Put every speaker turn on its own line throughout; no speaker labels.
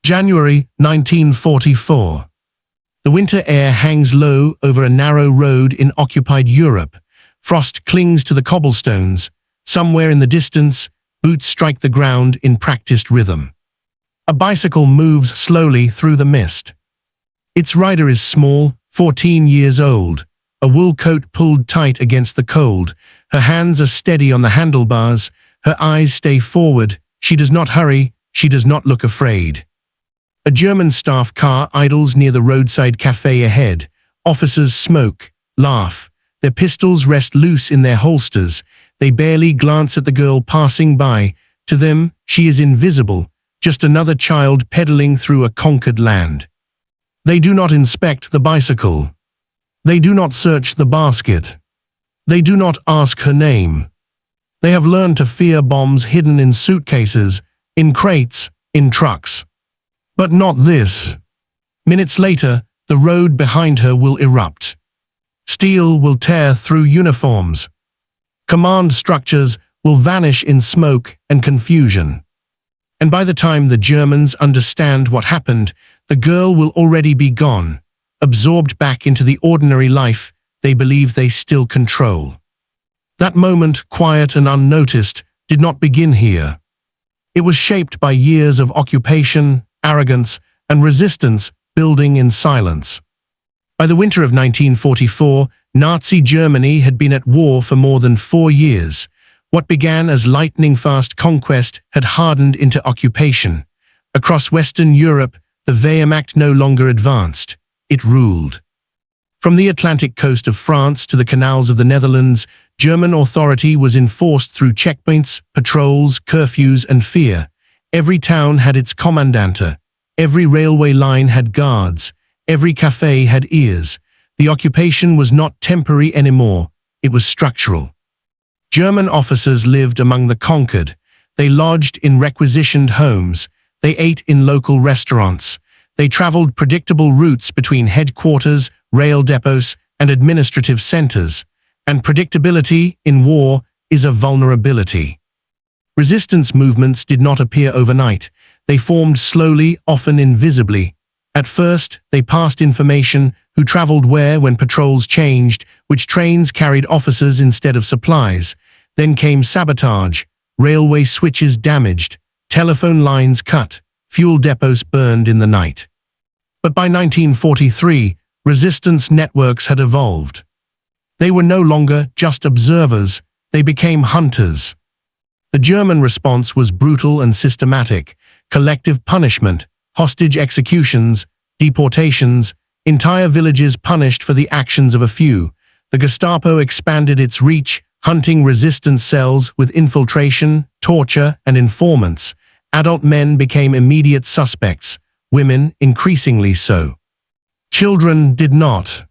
January 1944. The winter air hangs low over a narrow road in occupied Europe. Frost clings to the cobblestones. Somewhere in the distance, boots strike the ground in practiced rhythm. A bicycle moves slowly through the mist. Its rider is small, 14 years old, a wool coat pulled tight against the cold. Her hands are steady on the handlebars. Her eyes stay forward. She does not hurry. She does not look afraid. A German staff car idles near the roadside cafe ahead. Officers smoke, laugh. Their pistols rest loose in their holsters. They barely glance at the girl passing by. To them, she is invisible, just another child pedaling through a conquered land. They do not inspect the bicycle. They do not search the basket. They do not ask her name. They have learned to fear bombs hidden in suitcases, in crates, in trucks. But not this. Minutes later, the road behind her will erupt. Steel will tear through uniforms. Command structures will vanish in smoke and confusion. And by the time the Germans understand what happened, the girl will already be gone, absorbed back into the ordinary life they believe they still control. That moment, quiet and unnoticed, did not begin here. It was shaped by years of occupation, arrogance, and resistance building in silence. By the winter of 1944, Nazi Germany had been at war for more than 4 years. What began as lightning-fast conquest had hardened into occupation. Across Western Europe, the Wehrmacht no longer advanced. It ruled. From the Atlantic coast of France to the canals of the Netherlands, German authority was enforced through checkpoints, patrols, curfews, and fear. Every town had its commandante. Every railway line had guards. Every café had ears. The occupation was not temporary anymore. It was structural. German officers lived among the conquered. They lodged in requisitioned homes. They ate in local restaurants. They traveled predictable routes between headquarters, rail depots, and administrative centers. And predictability, in war, is a vulnerability. Resistance movements did not appear overnight. They formed slowly, often invisibly. At first, they passed information, who traveled where when patrols changed, which trains carried officers instead of supplies. Then came sabotage, railway switches damaged, telephone lines cut, fuel depots burned in the night. But by 1943, resistance networks had evolved. They were no longer just observers, they became hunters. The German response was brutal and systematic. Collective punishment, hostage executions, deportations, entire villages punished for the actions of a few. The Gestapo expanded its reach, hunting resistance cells with infiltration, torture, and informants. Adult men became immediate suspects, women increasingly so. Children did not.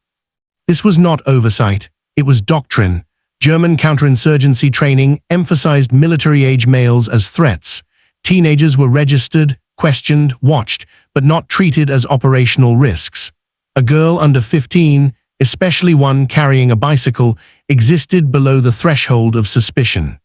This was not oversight, it was doctrine. German counterinsurgency training emphasized military-age males as threats. Teenagers were registered, questioned, watched, but not treated as operational risks. A girl under 15, especially one carrying a bicycle, existed below the threshold of suspicion.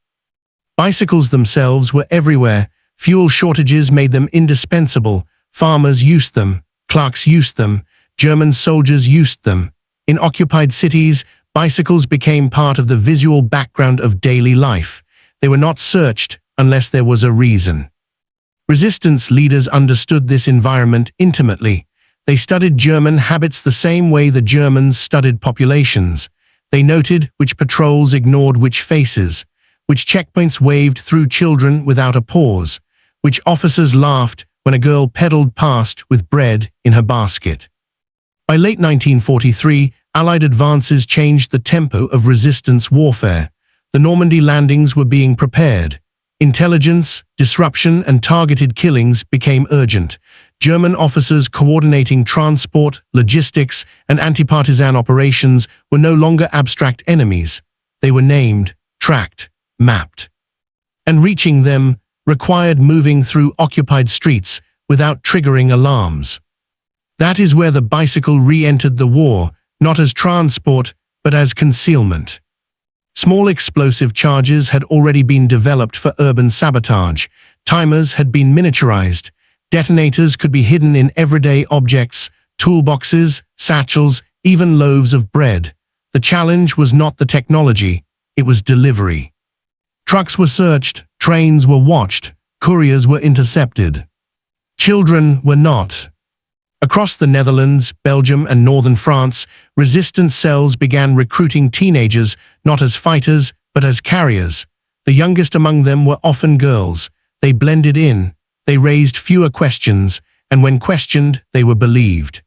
Bicycles themselves were everywhere. Fuel shortages made them indispensable. Farmers used them. Clerks used them. German soldiers used them. In occupied cities, bicycles became part of the visual background of daily life. They were not searched unless there was a reason. Resistance leaders understood this environment intimately. They studied German habits the same way the Germans studied populations. They noted which patrols ignored which faces, which checkpoints waved through children without a pause, which officers laughed when a girl pedaled past with bread in her basket. By late 1943, Allied advances changed the tempo of resistance warfare. The Normandy landings were being prepared. Intelligence, disruption, and targeted killings became urgent. German officers coordinating transport, logistics, and anti-partisan operations were no longer abstract enemies. They were named, tracked, mapped. And reaching them required moving through occupied streets without triggering alarms. That is where the bicycle re-entered the war, not as transport, but as concealment. Small explosive charges had already been developed for urban sabotage. Timers had been miniaturized. Detonators could be hidden in everyday objects, toolboxes, satchels, even loaves of bread. The challenge was not the technology, it was delivery. Trucks were searched, trains were watched, couriers were intercepted. Children were not. Across the Netherlands, Belgium, and northern France, resistance cells began recruiting teenagers not as fighters, but as carriers. The youngest among them were often girls. They blended in, they raised fewer questions, and when questioned, they were believed.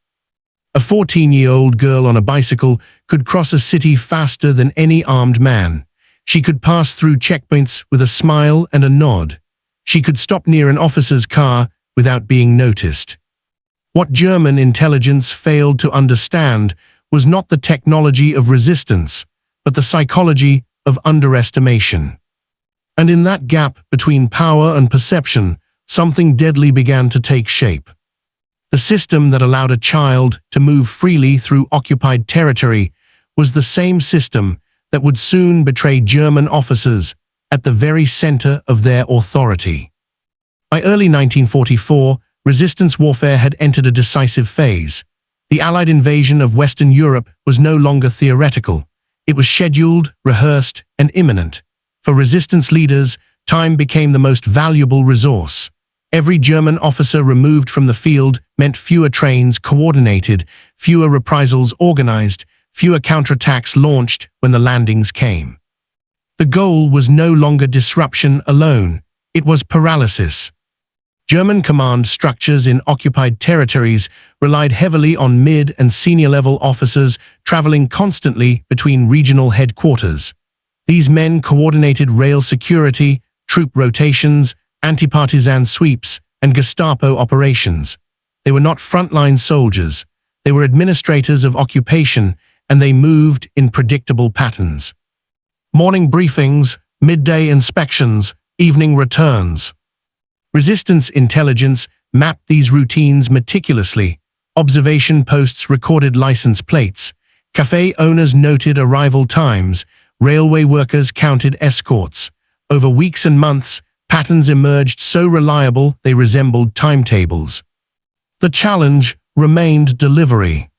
A 14-year-old girl on a bicycle could cross a city faster than any armed man. She could pass through checkpoints with a smile and a nod. She could stop near an officer's car without being noticed. What German intelligence failed to understand was not the technology of resistance, but the psychology of underestimation. And in that gap between power and perception, something deadly began to take shape. The system that allowed a child to move freely through occupied territory was the same system that would soon betray German officers at the very center of their authority. By early 1944, resistance warfare had entered a decisive phase. The Allied invasion of Western Europe was no longer theoretical. It was scheduled, rehearsed, and imminent. For resistance leaders, time became the most valuable resource. Every German officer removed from the field meant fewer trains coordinated, fewer reprisals organized, fewer counterattacks launched when the landings came. The goal was no longer disruption alone, it was paralysis. German command structures in occupied territories relied heavily on mid- and senior-level officers traveling constantly between regional headquarters. These men coordinated rail security, troop rotations, anti-partisan sweeps, and Gestapo operations. They were not frontline soldiers. They were administrators of occupation, and they moved in predictable patterns. Morning briefings, midday inspections, evening returns. Resistance intelligence mapped these routines meticulously. Observation posts recorded license plates. Cafe owners noted arrival times. Railway workers counted escorts. Over weeks and months, patterns emerged so reliable they resembled timetables. The challenge remained delivery.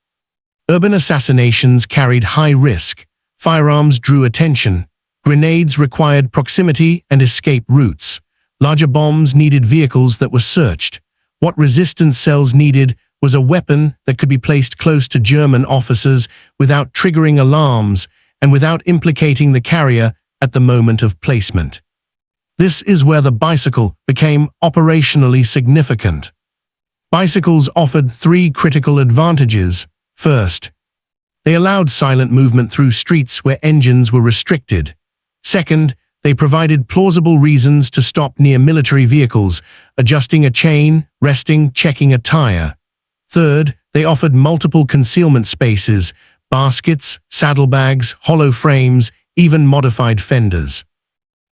Urban assassinations carried high risk. Firearms drew attention. Grenades required proximity and escape routes. Larger bombs needed vehicles that were searched. What resistance cells needed was a weapon that could be placed close to German officers without triggering alarms and without implicating the carrier at the moment of placement. This is where the bicycle became operationally significant. Bicycles offered three critical advantages. First, they allowed silent movement through streets where engines were restricted. Second, they provided plausible reasons to stop near military vehicles, adjusting a chain, resting, checking a tire. Third, they offered multiple concealment spaces, baskets, saddlebags, hollow frames, even modified fenders.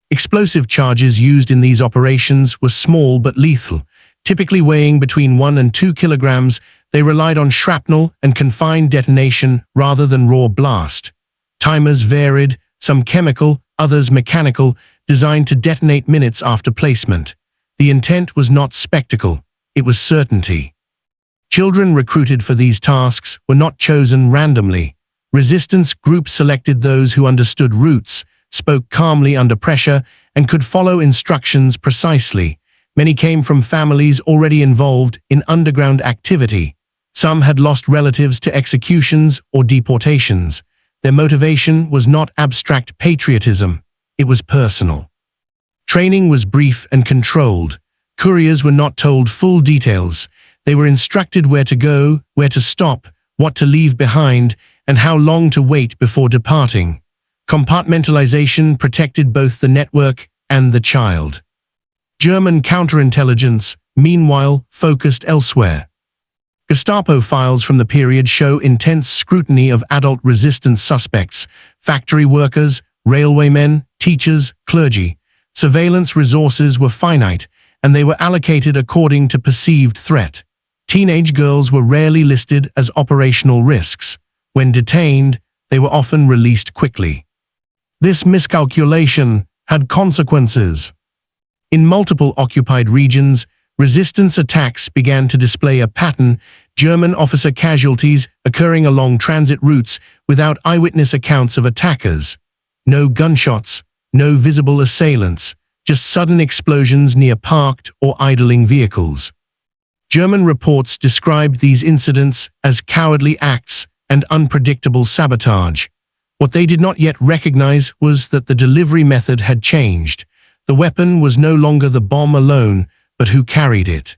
Explosive charges used in these operations were small but lethal. Typically weighing between 1 and 2 kilograms, they relied on shrapnel and confined detonation rather than raw blast. Timers varied, some chemical, others mechanical, designed to detonate minutes after placement. The intent was not spectacle, it was certainty. Children recruited for these tasks were not chosen randomly. Resistance groups selected those who understood routes, spoke calmly under pressure, and could follow instructions precisely. Many came from families already involved in underground activity. Some had lost relatives to executions or deportations. Their motivation was not abstract patriotism, it was personal. Training was brief and controlled. Couriers were not told full details. They were instructed where to go, where to stop, what to leave behind, and how long to wait before departing. Compartmentalization protected both the network and the child. German counterintelligence, meanwhile, focused elsewhere. Gestapo files from the period show intense scrutiny of adult resistance suspects, factory workers, railwaymen, teachers, clergy. Surveillance resources were finite, and they were allocated according to perceived threat. Teenage girls were rarely listed as operational risks. When detained, they were often released quickly. This miscalculation had consequences. In multiple occupied regions, Resistance attacks began to display a pattern, German officer casualties occurring along transit routes without eyewitness accounts of attackers. No gunshots, no visible assailants, just sudden explosions near parked or idling vehicles. German reports described these incidents as cowardly acts and unpredictable sabotage. What they did not yet recognize was that the delivery method had changed. The weapon was no longer the bomb alone, but who carried it.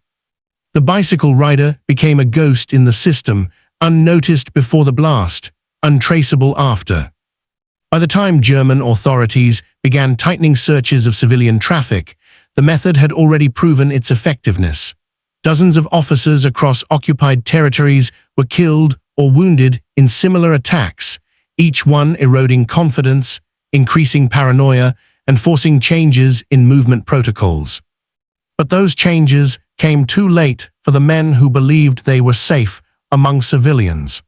The bicycle rider became a ghost in the system, unnoticed before the blast, untraceable after. By the time German authorities began tightening searches of civilian traffic, the method had already proven its effectiveness. Dozens of officers across occupied territories were killed or wounded in similar attacks, each one eroding confidence, increasing paranoia, and forcing changes in movement protocols. But those changes came too late for the men who believed they were safe among civilians.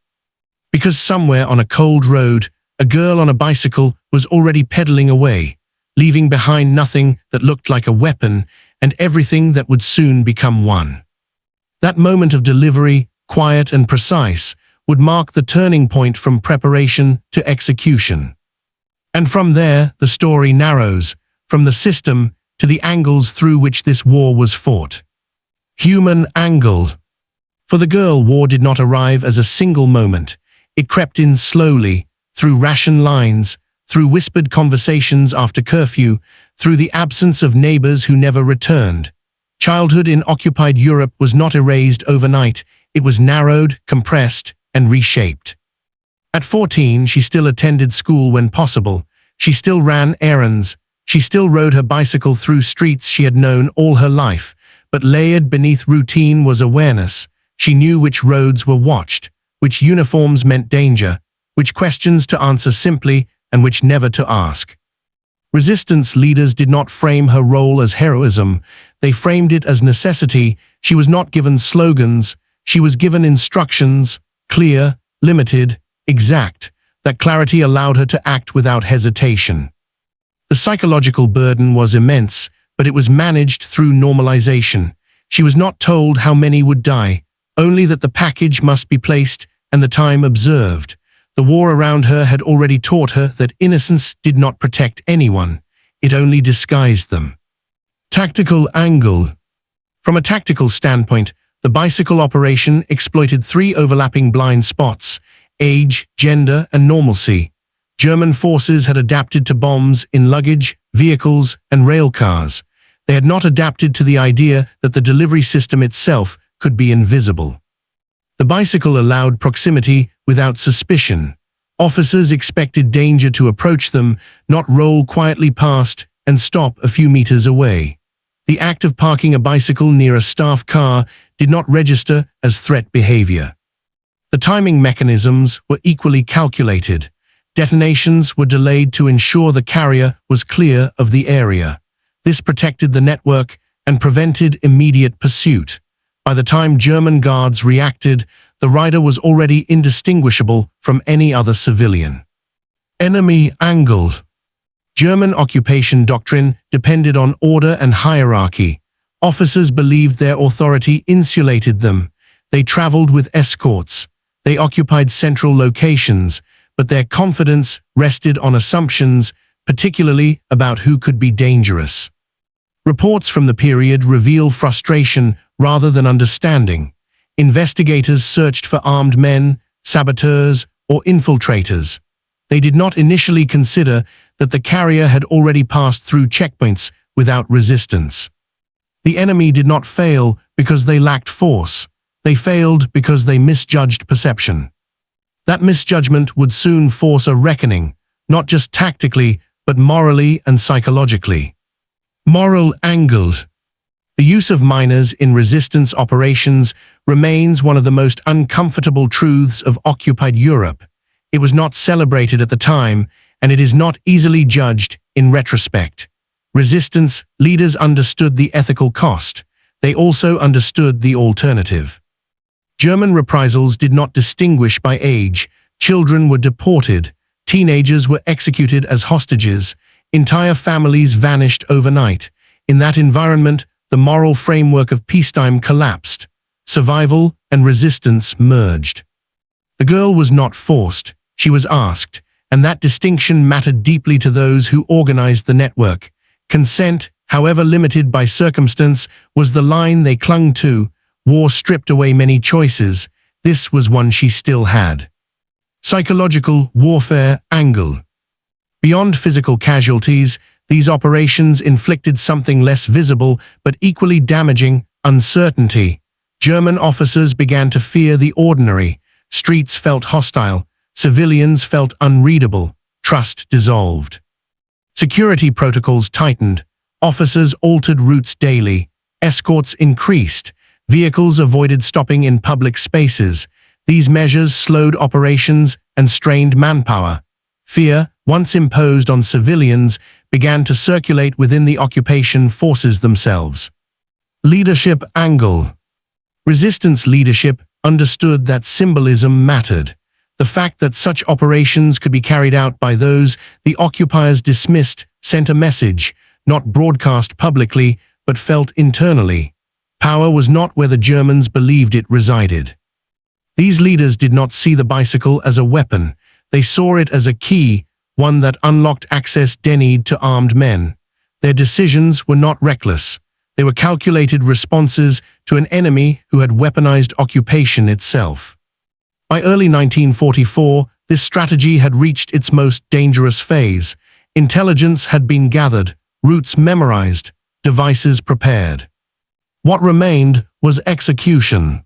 Because somewhere on a cold road, a girl on a bicycle was already pedaling away, leaving behind nothing that looked like a weapon and everything that would soon become one. That moment of delivery, quiet and precise, would mark the turning point from preparation to execution. And from there, the story narrows, from the system to the angles through which this war was fought. Human angle. For the girl, war did not arrive as a single moment. It crept in slowly, through ration lines, through whispered conversations after curfew, through the absence of neighbors who never returned. Childhood in occupied Europe was not erased overnight. It was narrowed, compressed, and reshaped. At 14, she still attended school when possible. She still ran errands. She still rode her bicycle through streets she had known all her life. But layered beneath routine was awareness. She knew which roads were watched, which uniforms meant danger, which questions to answer simply and which never to ask. Resistance leaders did not frame her role as heroism. They framed it as necessity. She was not given slogans. She was given instructions, clear, limited, exact. That clarity allowed her to act without hesitation. The psychological burden was immense, but it was managed through normalization. She was not told how many would die, only that the package must be placed and the time observed. The war around her had already taught her that innocence did not protect anyone. It only disguised them. Tactical angle. From a tactical standpoint, the bicycle operation exploited three overlapping blind spots: age, gender, and normalcy. German forces had adapted to bombs in luggage, vehicles, and rail cars. They had not adapted to the idea that the delivery system itself could be invisible. The bicycle allowed proximity without suspicion. Officers expected danger to approach them, not roll quietly past and stop a few meters away. The act of parking a bicycle near a staff car did not register as threat behavior. The timing mechanisms were equally calculated. Detonations were delayed to ensure the carrier was clear of the area. This protected the network and prevented immediate pursuit. By the time German guards reacted, the rider was already indistinguishable from any other civilian. Enemy angle. German occupation doctrine depended on order and hierarchy. Officers believed their authority insulated them. They traveled with escorts. They occupied central locations, but their confidence rested on assumptions, particularly about who could be dangerous. Reports from the period reveal frustration rather than understanding. Investigators searched for armed men, saboteurs, or infiltrators. They did not initially consider that the carrier had already passed through checkpoints without resistance. The enemy did not fail because they lacked force. They failed because they misjudged perception. That misjudgment would soon force a reckoning, not just tactically, but morally and psychologically. Moral angles. The use of minors in resistance operations remains one of the most uncomfortable truths of occupied Europe. It was not celebrated at the time, and it is not easily judged in retrospect. Resistance leaders understood the ethical cost. They also understood the alternative. German reprisals did not distinguish by age. Children were deported. Teenagers were executed as hostages. Entire families vanished overnight. In that environment, the moral framework of peacetime collapsed. Survival and resistance merged. The girl was not forced, she was asked, and that distinction mattered deeply to those who organized the network. Consent, however limited by circumstance, was the line they clung to. War stripped away many choices. This was one she still had. Psychological warfare angle. Beyond physical casualties, these operations inflicted something less visible but equally damaging: uncertainty. German officers began to fear the ordinary. Streets felt hostile. Civilians felt unreadable. Trust dissolved. Security protocols tightened. Officers altered routes daily. Escorts increased. Vehicles avoided stopping in public spaces. These measures slowed operations and strained manpower. Fear, once imposed on civilians, began to circulate within the occupation forces themselves. Leadership angle. Resistance leadership understood that symbolism mattered. The fact that such operations could be carried out by those the occupiers dismissed sent a message, not broadcast publicly, but felt internally. Power was not where the Germans believed it resided. These leaders did not see the bicycle as a weapon. They saw it as a key, one that unlocked access denied to armed men. Their decisions were not reckless. They were calculated responses to an enemy who had weaponized occupation itself. By early 1944, this strategy had reached its most dangerous phase. Intelligence had been gathered, routes memorized, devices prepared. What remained was execution.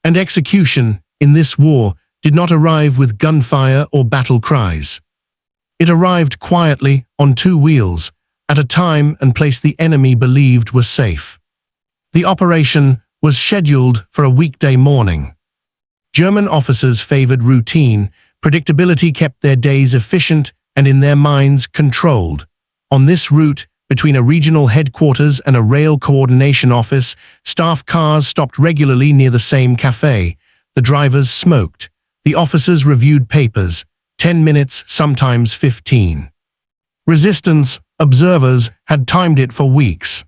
And execution, in this war, did not arrive with gunfire or battle cries. It arrived quietly, on two wheels, at a time and place the enemy believed was safe. The operation was scheduled for a weekday morning. German officers favored routine. Predictability kept their days efficient and, in their minds, controlled. On this route, between a regional headquarters and a rail coordination office, staff cars stopped regularly near the same cafe. The drivers smoked. The officers reviewed papers. 10 minutes, sometimes 15. Resistance observers had timed it for weeks.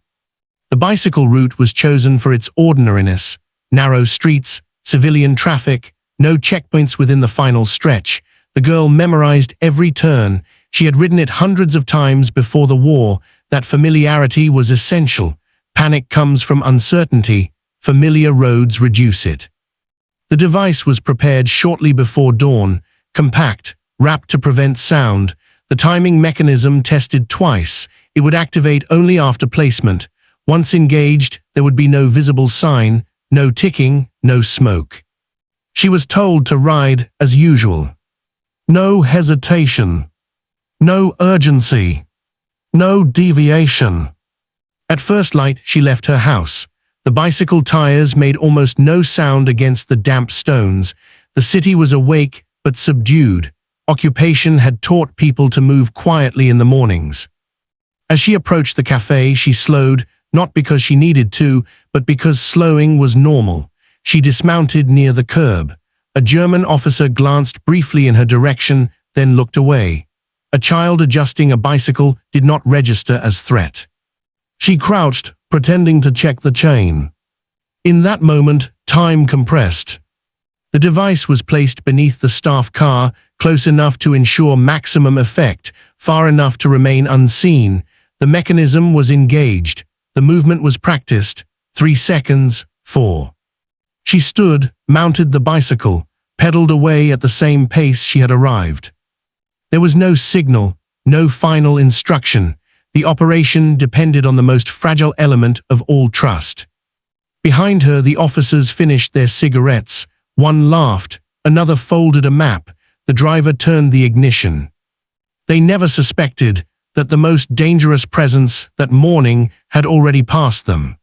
The bicycle route was chosen for its ordinariness. Narrow streets, civilian traffic, no checkpoints within the final stretch. The girl memorized every turn. She had ridden it hundreds of times before the war. That familiarity was essential. Panic comes from uncertainty. Familiar roads reduce it. The device was prepared shortly before dawn, compact, wrapped to prevent sound. The timing mechanism tested twice. It would activate only after placement. Once engaged, there would be no visible sign, no ticking, no smoke. She was told to ride as usual. No hesitation. No urgency. No deviation. At first light, she left her house. The bicycle tires made almost no sound against the damp stones. The city was awake but subdued. Occupation had taught people to move quietly in the mornings. As she approached the cafe, she slowed, not because she needed to, but because slowing was normal. She dismounted near the curb. A German officer glanced briefly in her direction, then looked away. A child adjusting a bicycle did not register as threat. She crouched, pretending to check the chain. In that moment, time compressed. The device was placed beneath the staff car, close enough to ensure maximum effect, far enough to remain unseen. The mechanism was engaged. The movement was practiced. 3 seconds, 4. She stood, mounted the bicycle, pedaled away at the same pace she had arrived. There was no signal, no final instruction. The operation depended on the most fragile element of all, trust. Behind her, the officers finished their cigarettes. One laughed, another folded a map. The driver turned the ignition. They never suspected that the most dangerous presence that morning had already passed them.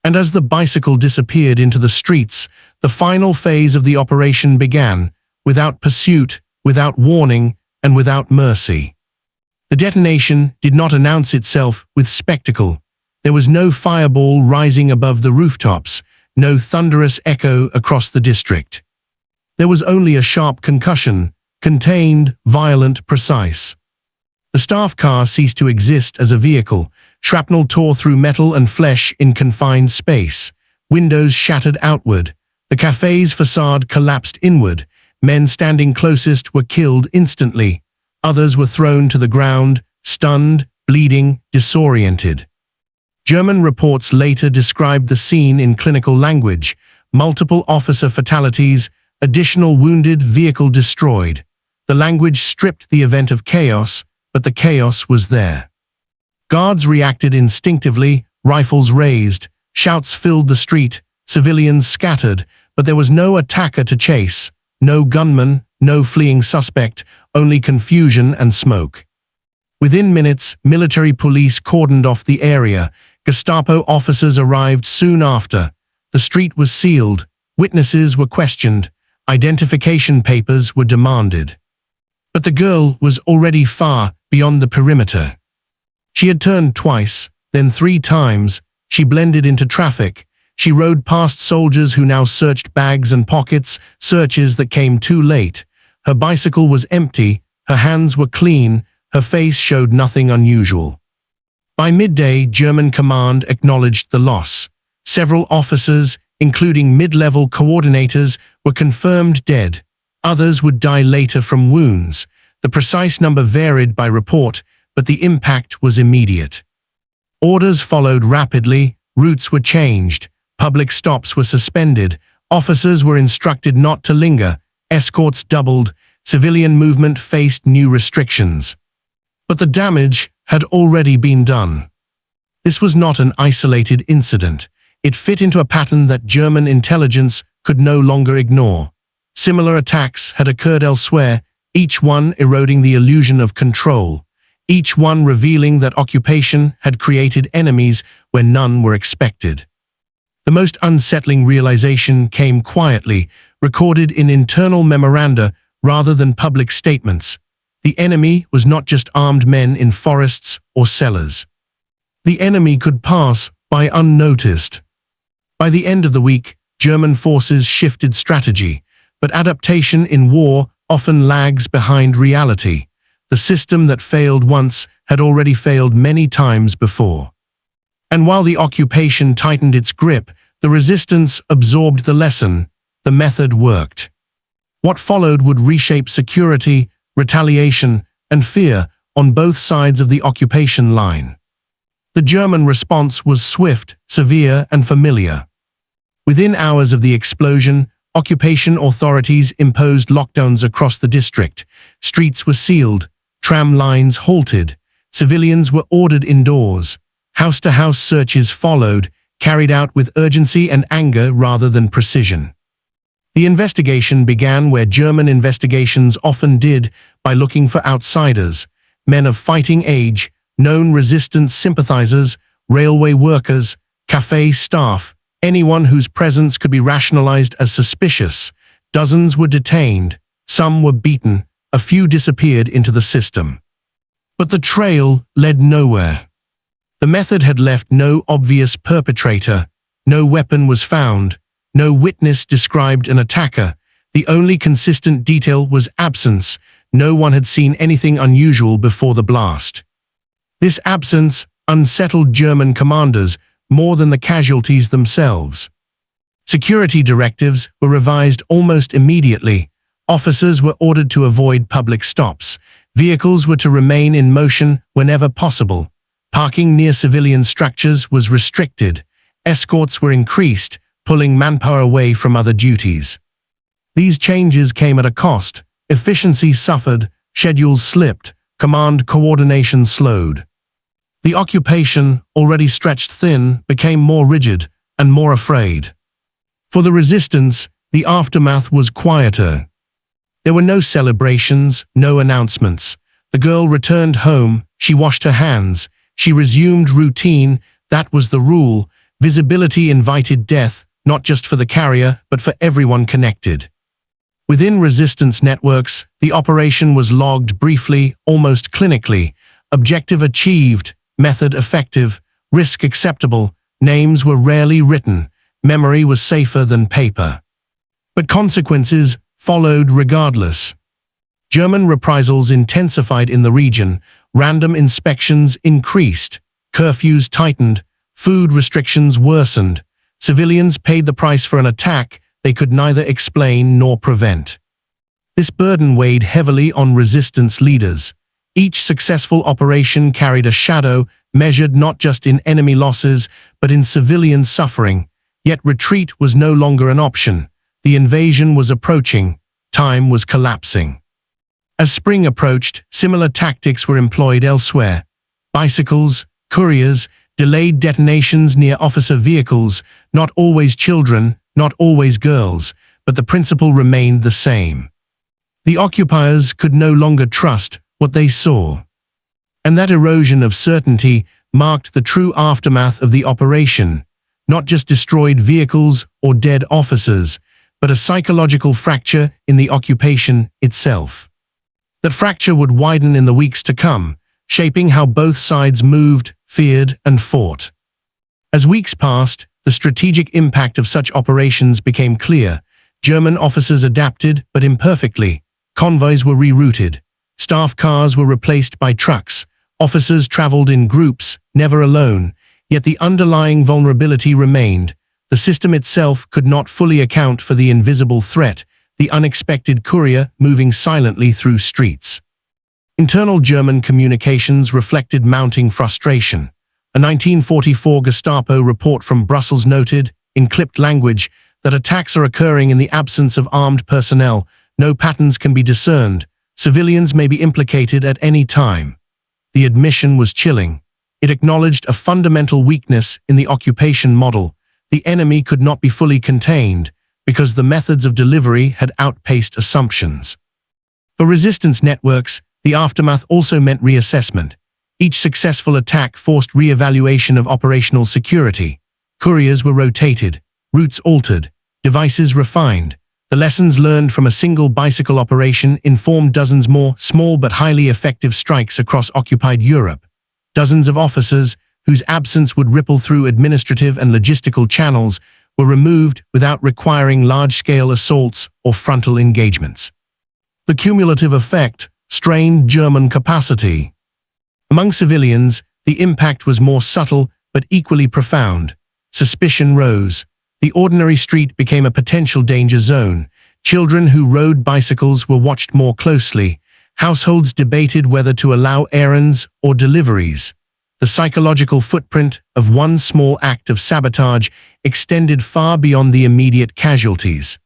And as the bicycle disappeared into the streets, the final phase of the operation began, without pursuit, without warning, and without mercy. The detonation did not announce itself with spectacle. There was no fireball rising above the rooftops, no thunderous echo across the district. There was only a sharp concussion, contained, violent, precise. The staff car ceased to exist as a vehicle. Shrapnel tore through metal and flesh in confined space. Windows shattered outward. The cafe's facade collapsed inward. Men standing closest were killed instantly. Others were thrown to the ground, stunned, bleeding, disoriented. German reports later described the scene in clinical language: multiple officer fatalities, additional wounded, vehicle destroyed. The language stripped the event of chaos, but the chaos was there. Guards reacted instinctively, rifles raised, shouts filled the street, civilians scattered, but there was no attacker to chase, no gunman, no fleeing suspect, only confusion and smoke. Within minutes, military police cordoned off the area. Gestapo officers arrived soon after. The street was sealed, witnesses were questioned, identification papers were demanded. But the girl was already far beyond the perimeter. She had turned twice, then 3 times. She blended into traffic. She rode past soldiers who now searched bags and pockets, searches that came too late. Her bicycle was empty, her hands were clean, her face showed nothing unusual. By midday, German command acknowledged the loss. Several officers, including mid-level coordinators, were confirmed dead. Others would die later from wounds. The precise number varied by report, but the impact was immediate. Orders followed rapidly, routes were changed, public stops were suspended, officers were instructed not to linger, escorts doubled, civilian movement faced new restrictions. But the damage had already been done. This was not an isolated incident. It fit into a pattern that German intelligence could no longer ignore. Similar attacks had occurred elsewhere, each one eroding the illusion of control, each one revealing that occupation had created enemies where none were expected. The most unsettling realization came quietly, recorded in internal memoranda rather than public statements. The enemy was not just armed men in forests or cellars. The enemy could pass by unnoticed. By the end of the week, German forces shifted strategy, but adaptation in war often lags behind reality. The system that failed once had already failed many times before. And while the occupation tightened its grip, the resistance absorbed the lesson. The method worked. What followed would reshape security, retaliation, and fear on both sides of the occupation line. The German response was swift, severe, and familiar. Within hours of the explosion, occupation authorities imposed lockdowns across the district. Streets were sealed, tram lines halted, civilians were ordered indoors. House-to-house searches followed, carried out with urgency and anger rather than precision. The investigation began where German investigations often did, by looking for outsiders, men of fighting age, known resistance sympathizers, railway workers, cafe staff, anyone whose presence could be rationalized as suspicious. Dozens were detained, some were beaten, a few disappeared into the system. But the trail led nowhere. The method had left no obvious perpetrator, no weapon was found, no witness described an attacker. The only consistent detail was absence. No one had seen anything unusual before the blast. This absence unsettled German commanders more than the casualties themselves. Security directives were revised almost immediately. Officers were ordered to avoid public stops. Vehicles were to remain in motion whenever possible. Parking near civilian structures was restricted. Escorts were increased, pulling manpower away from other duties. These changes came at a cost. Efficiency suffered, schedules slipped, command coordination slowed. The occupation, already stretched thin, became more rigid and more afraid. For the resistance, the aftermath was quieter. There were no celebrations, no announcements. The girl returned home, she washed her hands, she resumed routine. That was the rule. Visibility invited death, not just for the carrier, but for everyone connected. Within resistance networks, the operation was logged briefly, almost clinically. Objective achieved, method effective, risk acceptable. Names were rarely written. Memory was safer than paper. But consequences followed regardless. German reprisals intensified in the region. Random inspections increased. Curfews tightened, food restrictions worsened. Civilians paid the price for an attack they could neither explain nor prevent. This burden weighed heavily on resistance leaders. Each successful operation carried a shadow, measured not just in enemy losses, but in civilian suffering. Yet retreat was no longer an option. The invasion was approaching. Time was collapsing. As spring approached, similar tactics were employed elsewhere. Bicycles, couriers, delayed detonations near officer vehicles, not always children, not always girls, but the principle remained the same. The occupiers could no longer trust what they saw. And that erosion of certainty marked the true aftermath of the operation, not just destroyed vehicles or dead officers, but a psychological fracture in the occupation itself. That fracture would widen in the weeks to come, shaping how both sides moved, feared, and fought. As weeks passed, the strategic impact of such operations became clear. German officers adapted, but imperfectly. Convoys were rerouted. Staff cars were replaced by trucks. Officers traveled in groups, never alone. Yet the underlying vulnerability remained. The system itself could not fully account for the invisible threat, the unexpected courier moving silently through streets. Internal German communications reflected mounting frustration. A 1944 Gestapo report from Brussels noted, in clipped language, that attacks are occurring in the absence of armed personnel. No patterns can be discerned. Civilians may be implicated at any time. The admission was chilling. It acknowledged a fundamental weakness in the occupation model. The enemy could not be fully contained because the methods of delivery had outpaced assumptions. For resistance networks, the aftermath also meant reassessment. Each successful attack forced re-evaluation of operational security. Couriers were rotated, routes altered, devices refined. The lessons learned from a single bicycle operation informed dozens more small but highly effective strikes across occupied Europe. Dozens of officers, whose absence would ripple through administrative and logistical channels, were removed without requiring large-scale assaults or frontal engagements. The cumulative effect strained German capacity. Among civilians, the impact was more subtle but equally profound. Suspicion rose. The ordinary street became a potential danger zone. Children who rode bicycles were watched more closely. Households debated whether to allow errands or deliveries. The psychological footprint of one small act of sabotage extended far beyond the immediate casualties.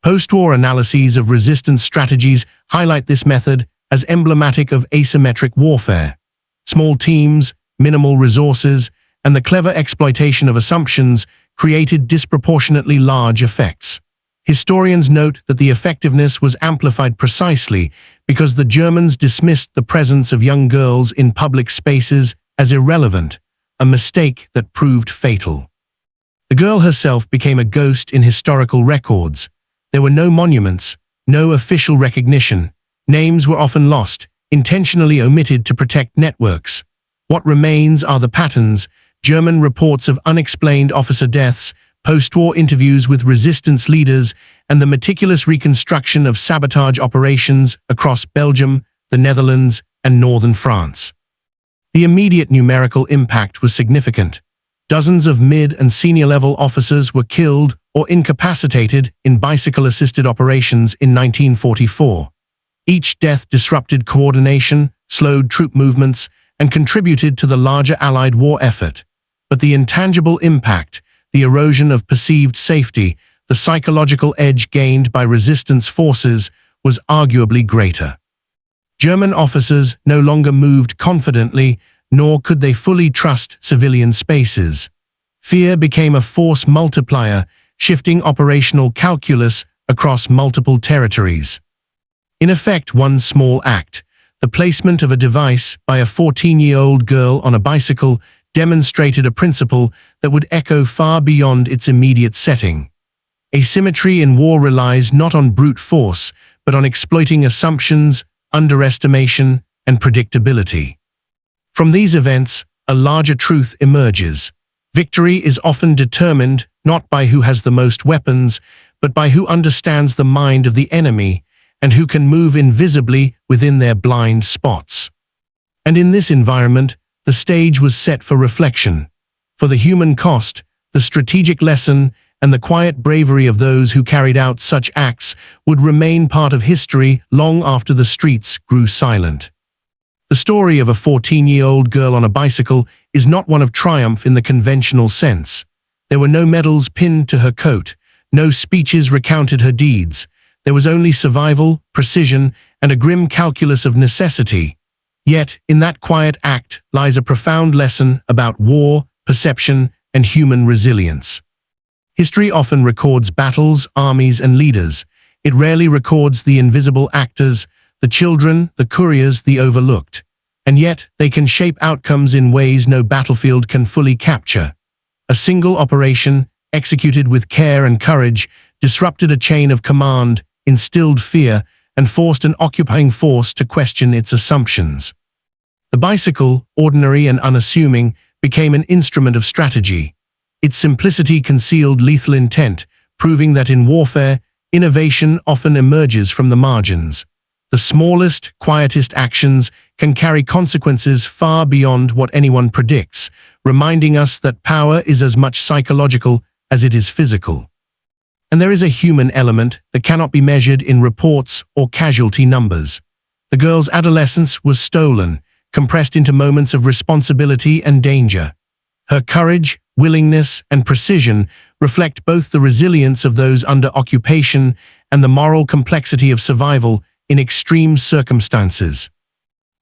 Post-war analyses of resistance strategies highlight this method as emblematic of asymmetric warfare. Small teams, minimal resources, and the clever exploitation of assumptions created disproportionately large effects. Historians note that the effectiveness was amplified precisely because the Germans dismissed the presence of young girls in public spaces as irrelevant, a mistake that proved fatal. The girl herself became a ghost in historical records. There were no monuments, no official recognition. Names were often lost, intentionally omitted to protect networks. What remains are the patterns: German reports of unexplained officer deaths, post-war interviews with resistance leaders, and the meticulous reconstruction of sabotage operations across Belgium, the Netherlands, and northern France. The immediate numerical impact was significant. Dozens of mid- and senior-level officers were killed or incapacitated in bicycle-assisted operations in 1944. Each death disrupted coordination, slowed troop movements, and contributed to the larger Allied war effort. But the intangible impact, the erosion of perceived safety, the psychological edge gained by resistance forces, was arguably greater. German officers no longer moved confidently, nor could they fully trust civilian spaces. Fear became a force multiplier, shifting operational calculus across multiple territories. In effect, one small act, the placement of a device by a 14-year-old girl on a bicycle, demonstrated a principle that would echo far beyond its immediate setting. Asymmetry in war relies not on brute force, but on exploiting assumptions, underestimation, and predictability. From these events, a larger truth emerges. Victory is often determined not by who has the most weapons, but by who understands the mind of the enemy and who can move invisibly within their blind spots. And in this environment, the stage was set for reflection. For the human cost, the strategic lesson, and the quiet bravery of those who carried out such acts would remain part of history long after the streets grew silent. The story of a 14-year-old girl on a bicycle is not one of triumph in the conventional sense. There were no medals pinned to her coat, no speeches recounted her deeds. There was only survival, precision, and a grim calculus of necessity. Yet, in that quiet act lies a profound lesson about war, perception, and human resilience. History often records battles, armies, and leaders. It rarely records the invisible actors, the children, the couriers, the overlooked. And yet, they can shape outcomes in ways no battlefield can fully capture. A single operation, executed with care and courage, disrupted a chain of command, instilled fear, and forced an occupying force to question its assumptions. The bicycle, ordinary and unassuming, became an instrument of strategy. Its simplicity concealed lethal intent, proving that in warfare, innovation often emerges from the margins. The smallest, quietest actions can carry consequences far beyond what anyone predicts, reminding us that power is as much psychological as it is physical. And there is a human element that cannot be measured in reports or casualty numbers. The girl's adolescence was stolen, compressed into moments of responsibility and danger. Her courage, willingness, and precision reflect both the resilience of those under occupation and the moral complexity of survival in extreme circumstances.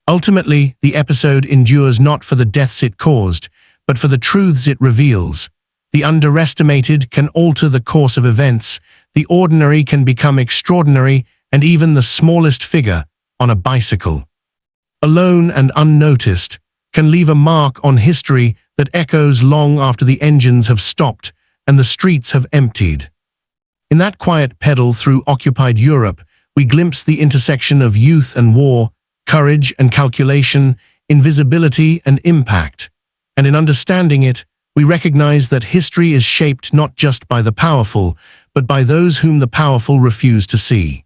Ultimately, the episode endures not for the deaths it caused, but for the truths it reveals. The underestimated can alter the course of events, the ordinary can become extraordinary, and even the smallest figure, on a bicycle, alone and unnoticed, can leave a mark on history that echoes long after the engines have stopped and the streets have emptied. In that quiet pedal through occupied Europe, we glimpse the intersection of youth and war, courage and calculation, invisibility and impact. And in understanding it, we recognize that history is shaped not just by the powerful, but by those whom the powerful refuse to see.